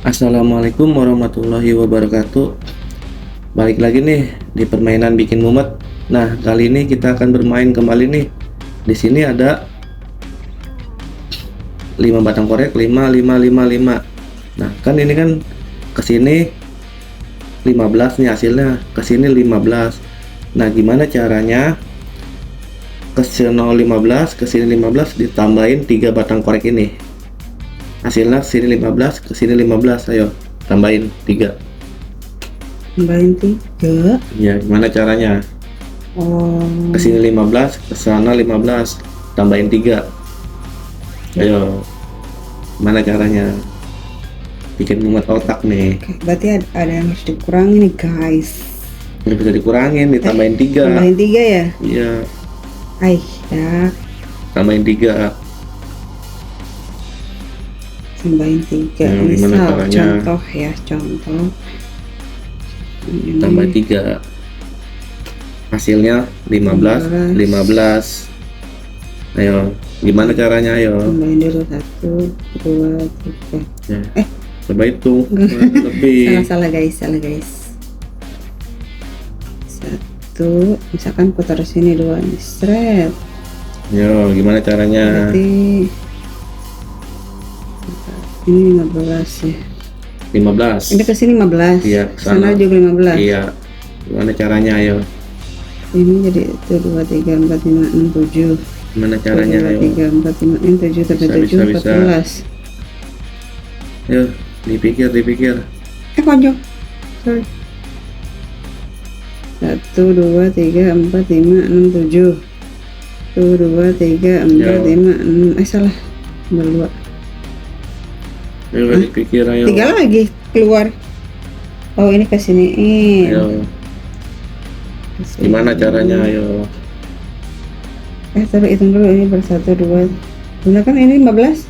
Assalamualaikum warahmatullahi wabarakatuh. Balik lagi nih di permainan bikin mumet. Nah, kali ini kita akan bermain kembali nih. Di sini ada 5 batang korek, 5 5 5 5. Nah, kan ini kan ke sini 15 nih hasilnya. Ke sini 15. Nah, gimana caranya ke sini 15, ke sini 15 ditambahin 3 batang korek ini. Hasilnya sini 15, ke sini 15. Ayo tambahin 3. Tambahin 3. Ya, gimana caranya? Oh, Ke sini 15, ke sana 15, tambahin 3. Ayo. Gimana caranya? Bikin mumet otak nih. oke. Berarti ada yang harus dikurangi nih guys. Nggak bisa dikurangin, ditambahin 3. Tambahin 3 ya? Iya, Ya. tambahin 3. Tambahin 3. Ya, gimana Misal caranya? contoh ya, contoh. Ini Tambah 3. Hasilnya 15, 15. Ayo, gimana caranya? Ayo. tambahin dulu 1, 2, 3. Ya. Coba hitung. Lebih. Salah guys. 1, misalkan aku taruh sini 2 nih, seret. Yo, gimana caranya? Berarti ini 15 ya. 15. Ini kesini 15. Iya, Sana sana. juga 15. Iya. Gimana caranya? Ayo. Ini jadi itu 2, 3, 4, 5, 6, 7. Gimana caranya? 2, Ayo. 3, 4, 5, 6, 7, tambah Bisa, 7, bisa. 14. Yo, dipikir. Konyol. Sorry. 1, 2, 3, 4, 5, 6, 7. 1, 2, 3, 4, 5, 6. Salah. Nomor 2. Ayo, dipikir. Ayo. 3 lagi keluar. Oh, ini kesiniin. Ayo. Gimana caranya? Ayo. Taruh hitung dulu ini 1, 2. Benar kan ini 15?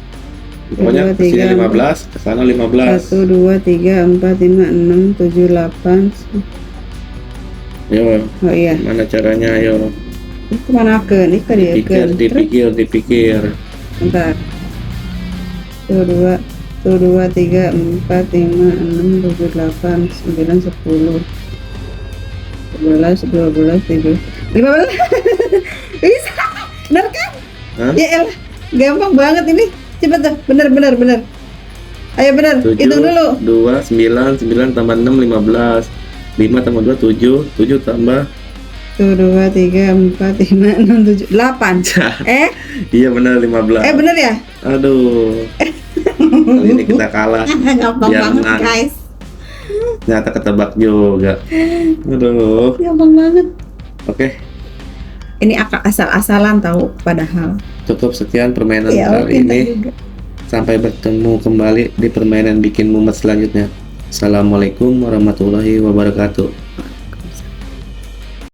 Pokoknya 2, kesini 3, 15, kesana 15. 1, 2, 3, 4, 5, 6, 7, 8. Yo, Oh iya. gimana caranya? Ayo. Ini kemana ke? Ini ke dia ke. Dipikir. Bentar. 2, 3, 4, 5, 6, 7, 8, 9, 10, 11, 12, 13, 15. Bisa. Benar kan? Hah? Ya elah, gampang banget ini. Cepet tuh, bener. Ayo bener, 7, hitung dulu. 2, 9 tambah 6, 15. 5 tambah 2, 7. 7 tambah 1, 2, 3, 4, 5, 6, 7, 8. Iya benar 15. Bener ya? Aduh. Kali ini kita kalah. Gampang Biar banget menang. guys. Ternyata ketebak juga. Aduh. Gampang banget. Oke, Ini asal-asalan tahu padahal. cukup sekian permainan Ya, kali ini. juga. Sampai bertemu kembali di permainan bikin mumet selanjutnya. Assalamualaikum warahmatullahi wabarakatuh.